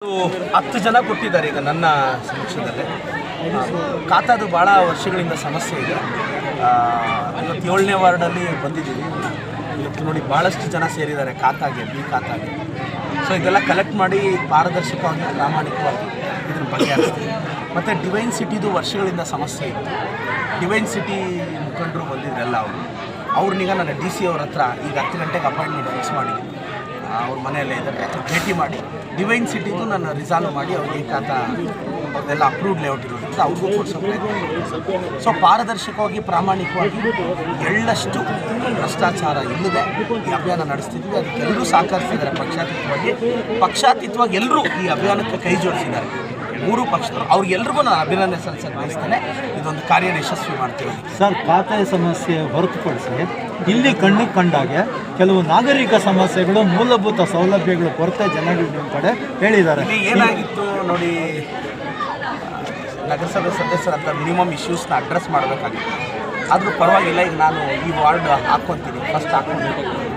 10 ಜನ ಕೊಟ್ಟಿದ್ದಾರೆ ಈಗ ನನ್ನ ಸಮಕ್ಷದಲ್ಲಿ. ಖಾತಾದು ಭಾಳ ವರ್ಷಗಳಿಂದ ಸಮಸ್ಯೆ ಇದೆ. ಇವತ್ತು 7ನೇ ವಾರ್ಡಲ್ಲಿ ಬಂದಿದ್ದೀವಿ. ಇವತ್ತು ನೋಡಿ ಭಾಳಷ್ಟು ಜನ ಸೇರಿದ್ದಾರೆ ಖಾತಾಗೆ, ಬಿ ಖಾತಾಗೆ. ಸೊ ಇದೆಲ್ಲ ಕಲೆಕ್ಟ್ ಮಾಡಿ ಪಾರದರ್ಶಕವಾಗಿ ಪ್ರಾಮಾಣಿಕವಾಗಿ ಇದ್ರ ಬಗೆಹರಿಸ್ತೀವಿ. ಮತ್ತು ಡಿವೈನ್ ಸಿಟಿದು ವರ್ಷಗಳಿಂದ ಸಮಸ್ಯೆ ಇತ್ತು. ಡಿವೈನ್ ಸಿಟಿ ಮುಖಂಡರು ಬಂದಿದ್ರೆಲ್ಲ ಅವ್ರನ್ನೀಗ ನಾನು DC ಅವ್ರ ಹತ್ರ ಈಗ 10 ಗಂಟೆಗೆ ಅಪಾಯಿಂಟ್ಮೆಂಟ್ ಫಿಕ್ಸ್ ಮಾಡಿದ್ದೀನಿ. ಅವ್ರ ಮನೆಯಲ್ಲೇ ಇದ್ದಾರೆ, ಭೇಟಿ ಮಾಡಿ ಡಿವೈನ್ ಸಿಟಿದು ನಾನು ರಿಸಾಲ್ವ್ ಮಾಡಿ ಅವ್ರಿಗೆ ಖಾತಾ ಎಲ್ಲ ಅಪ್ರೂವ್ಡ್ ಲೇಔಟ್ ಇರೋದ್ರಿಂದ ಅವ್ರಿಗೂ ಕೊಡಿಸೋಕೆ. ಸೊ ಪಾರದರ್ಶಕವಾಗಿ ಪ್ರಾಮಾಣಿಕವಾಗಿ ಎಳ್ಳಷ್ಟು ಭ್ರಷ್ಟಾಚಾರ ಇಲ್ಲದೆ ಈ ಅಭಿಯಾನ ನಡೆಸ್ತಿದ್ವಿ. ಅದಕ್ಕೆ ಎಲ್ಲರೂ ಸಹಕರಿಸಿದ್ದಾರೆ. ಪಕ್ಷಾತೀತವಾಗಿ ಎಲ್ಲರೂ ಈ ಅಭಿಯಾನಕ್ಕೆ ಕೈ ಜೋಡಿಸಿದ್ದಾರೆ. 3 ಪಕ್ಷದವರು ಅವ್ರಿಗೆಲ್ರಿಗೂ ನಾನು ಅಭಿನಂದನೆ ಸಲ್ಲಿಸಕ್ಕೆ ಬಯಸ್ತೇನೆ. ಇದೊಂದು ಕಾರ್ಯ ಯಶಸ್ವಿ ಮಾಡ್ತೀವಿ ಸರ್. ಖಾತೆ ಸಮಸ್ಯೆ ಹೊರತುಪಡಿಸಿ ಇಲ್ಲಿ ಕಣ್ಣಿಗೆ ಕಂಡಾಗೆ ಕೆಲವು ನಾಗರಿಕ ಸಮಸ್ಯೆಗಳು, ಮೂಲಭೂತ ಸೌಲಭ್ಯಗಳು ಕೊರತೆ ಜನಗಳು ನಿಮ್ಮ ಕಡೆ ಹೇಳಿದ್ದಾರೆ. ಇಲ್ಲಿ ಏನಾಗಿತ್ತು ನೋಡಿ, ನಗರಸಭೆ ಸದಸ್ಯರಂತ ಮಿನಿಮಮ್ ಇಶ್ಯೂಸ್ನ ಅಡ್ರೆಸ್ ಮಾಡಬೇಕಾಗಿತ್ತು. ಆದರೂ ಪರವಾಗಿಲ್ಲ, ಈಗ ನಾನು ಈ ವಾರ್ಡ್ ಹಾಕ್ಕೊತೀನಿ. ಫಸ್ಟ್ ಹಾಕ್ಕೊಂಡು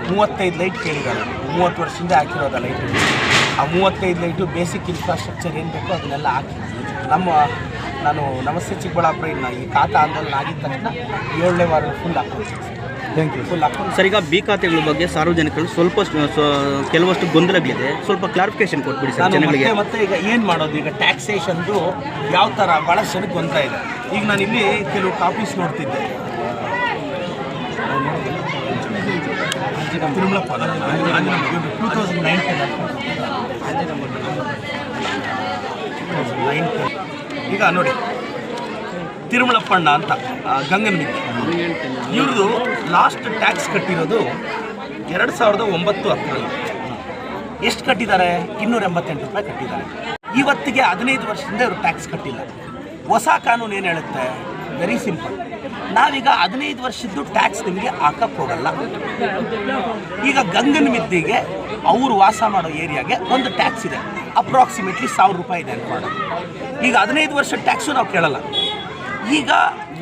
35 ಲೈಟ್ ಕೇಳಿದ್ದಾರೆ. 30 ವರ್ಷದಿಂದ ಹಾಕಿರೋದ ಲೈಟ್. ಆ 35 ಲೈಟು ಬೇಸಿಕ್ ಇನ್ಫ್ರಾಸ್ಟ್ರಕ್ಚರ್ ಏನು ಬೇಕೋ ಅದನ್ನೆಲ್ಲ ಹಾಕಿ ನಾನು ನಮಸ್ತೆ ಚಿಕ್ಕಬಳ್ಳಾಪುರ ಈ ಖಾತಾ ಆಂದೋಲನ ಆಗಿದ ತಕ್ಷಣ 7ನೇ ವಾರ್ಡ್ ಫುಲ್ ಹಾಕ್ಕೊಳ್ತೀನಿ. Thank you. ಫುಲ್ ಹಾಕ್ಕೊಂಡು ಸರ್, ಈಗ ಬಿ ಖಾತೆಗಳ ಬಗ್ಗೆ ಸಾರ್ವಜನಿಕರು ಕೆಲವಷ್ಟು ಗೊಂದಲಗಳಿದೆ. ಸ್ವಲ್ಪ ಕ್ಲಾರಿಫಿಕೇಶನ್ ಕೊಟ್ಬಿಡಿ ಸರ್ ಜನಗಳಿಗೆ. ಮತ್ತೆ ಈಗ ಏನು ಮಾಡೋದು, ಈಗ ಟ್ಯಾಕ್ಸೇಷನ್ದು ಯಾವ ಥರ ಭಾಳಷ್ಟು ಜನಕ್ಕೆ ಗೊಂದಲ ಇದೆ. ಈಗ ನಾನು ಇಲ್ಲಿ ಕೆಲವು ಕಾಪೀಸ್ ನೋಡ್ತಿದ್ದೆ. ತಿರುಮಲಪ್ಪ 2019 ಈಗ ನೋಡಿ, ತಿರುಮಲಪ್ಪಣ್ಣ ಅಂತ ಗಂಗನಮಿತ್ತಿ, ಇವ್ರದ್ದು ಲಾಸ್ಟ್ ಟ್ಯಾಕ್ಸ್ ಕಟ್ಟಿರೋದು 2009-10ರಲ್ಲಿ. ಎಷ್ಟು ಕಟ್ಟಿದ್ದಾರೆ? 288 ರೂಪಾಯಿ ಕಟ್ಟಿದ್ದಾರೆ. ಇವತ್ತಿಗೆ 15 ವರ್ಷದಿಂದ ಇವರು ಟ್ಯಾಕ್ಸ್ ಕಟ್ಟಿಲ್ಲ. ಹೊಸ ಕಾನೂನು ಏನು ಹೇಳುತ್ತೆ? Very simple. ನಾವೀಗ 15 ವರ್ಷದ್ದು ಟ್ಯಾಕ್ಸ್ ನಿಮಗೆ ಹಾಕಕ್ಕೆ ಹೋಗಲ್ಲ. ಈಗ ಗಂಗನಮಿತ್ತಿಗೆ ಅವರು ವಾಸ ಮಾಡೋ ಏರಿಯಾಗೆ ಒಂದು ಟ್ಯಾಕ್ಸ್ ಇದೆ, ಅಪ್ರಾಕ್ಸಿಮೇಟ್ಲಿ 1000 ರೂಪಾಯಿ ಇದೆ ಅನ್ಕೋಣ. ಈಗ 15 ವರ್ಷ ಟ್ಯಾಕ್ಸು ನಾವು ಕೇಳಲ್ಲ. ಈಗ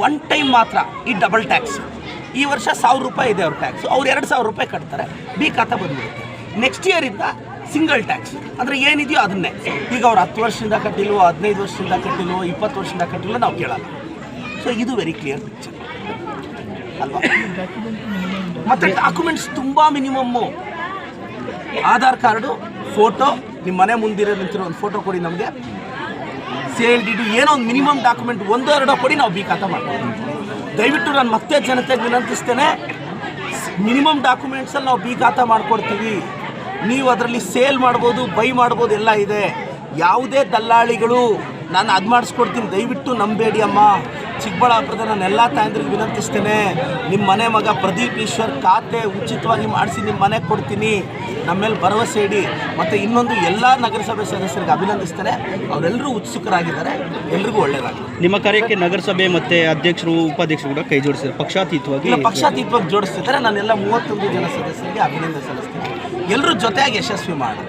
ಒನ್ ಟೈಮ್ ಮಾತ್ರ ಈ ಡಬಲ್ ಟ್ಯಾಕ್ಸ್. ಈ ವರ್ಷ 1000 ರೂಪಾಯಿ ಇದೆ ಅವ್ರ ಟ್ಯಾಕ್ಸು, ಅವ್ರು 2000 ರೂಪಾಯಿ ಕಟ್ತಾರೆ, ಬಿ ಖಾತಾ ಬಂದ್ಬಿಡುತ್ತೆ. ನೆಕ್ಸ್ಟ್ ಇಯರಿಂದ ಸಿಂಗಲ್ ಟ್ಯಾಕ್ಸ್ ಅಂದರೆ ಏನಿದೆಯೋ ಅದನ್ನೇ. ಈಗ ಅವ್ರು 10 ವರ್ಷದಿಂದ ಕಟ್ಟಿಲ್ವೋ, 15 ವರ್ಷದಿಂದ ಕಟ್ಟಿಲ್ವೋ, 20 ವರ್ಷದಿಂದ ಕಟ್ಟಿಲ್ವೋ ನಾವು ಕೇಳಲ್ಲ. ಸೊ ಇದು ವೆರಿ ಕ್ಲಿಯರ್ ಪಿಕ್ಚರ್ ಅಲ್ವಾ? ಮತ್ತು ಡಾಕ್ಯುಮೆಂಟ್ಸ್ ತುಂಬ ಮಿನಿಮಮ್ಮು. ಆಧಾರ್ ಕಾರ್ಡು, ಫೋಟೋ, ನಿಮ್ಮ ಮನೆ ಮುಂದಿರೋ ನಿಂತಿರೋ ಒಂದು ಫೋಟೋ ಕೊಡಿ ನಮಗೆ. ಸೇಲ್ ಡಿಡು ಏನೋ ಒಂದು ಮಿನಿಮಮ್ ಡಾಕ್ಯುಮೆಂಟ್ 1-2 ಕೊಡಿ, ನಾವು ಬಿ ಖಾತಾ ಮಾಡ್ತೀವಿ. ದಯವಿಟ್ಟು ನಾನು ಮತ್ತೆ ಜನತೆಗೆ ವಿನಂತಿಸ್ತೇನೆ, ಮಿನಿಮಮ್ ಡಾಕ್ಯುಮೆಂಟ್ಸಲ್ಲಿ ನಾವು ಬಿ ಖಾತಾ ಮಾಡಿಕೊಡ್ತೀವಿ. ನೀವು ಅದರಲ್ಲಿ ಸೇಲ್ ಮಾಡ್ಬೋದು, ಬೈ ಮಾಡ್ಬೋದು, ಎಲ್ಲ ಇದೆ. ಯಾವುದೇ ದಲ್ಲಾಳಿಗಳು ನಾನು ಅದು ಮಾಡಿಸ್ಕೊಡ್ತೀನಿ ದಯವಿಟ್ಟು ನಂಬೇಡಿ ಅಮ್ಮ. ಚಿಕ್ಕಬಳ್ಳಾಪುರದ ನಾನು ಎಲ್ಲ ತಾಯಂದ್ರಿಗೆ ವಿನಂತಿಸ್ತೇನೆ, ನಿಮ್ಮ ಮನೆ ಮಗ ಪ್ರದೀಪ್ ಈಶ್ವರ್ ಖಾತೆ ಉಚಿತವಾಗಿ ಮಾಡಿಸಿ ನಿಮ್ಮ ಮನೆಗೆ ಕೊಡ್ತೀನಿ, ನಮ್ಮ ಮೇಲೆ ಭರವಸೆ ಇಡಿ. ಮತ್ತು ಇನ್ನೊಂದು ಎಲ್ಲ ನಗರಸಭೆ ಸದಸ್ಯರಿಗೆ ಅಭಿನಂದಿಸ್ತೇನೆ, ಅವರೆಲ್ಲರೂ ಉತ್ಸುಕರಾಗಿದ್ದಾರೆ, ಎಲ್ರಿಗೂ ಒಳ್ಳೆಯದಾಗಲಿ. ನಿಮ್ಮ ಕಾರ್ಯಕ್ಕೆ ನಗರಸಭೆ ಮತ್ತು ಅಧ್ಯಕ್ಷರು, ಉಪಾಧ್ಯಕ್ಷರು ಕೂಡ ಕೈ ಜೋಡಿಸಿದ್ದಾರೆ. ಪಕ್ಷಾತೀತವಾಗಿ ಜೋಡಿಸ್ತಿದ್ದಾರೆ. ನಾನೆಲ್ಲ 31 ಜನ ಸದಸ್ಯರಿಗೆ ಅಭಿನಂದನೆ ಸಲ್ಲಿಸ್ತೀನಿ. ಎಲ್ಲರೂ ಜೊತೆಯಾಗಿ ಯಶಸ್ವಿ ಮಾಡೋಣ.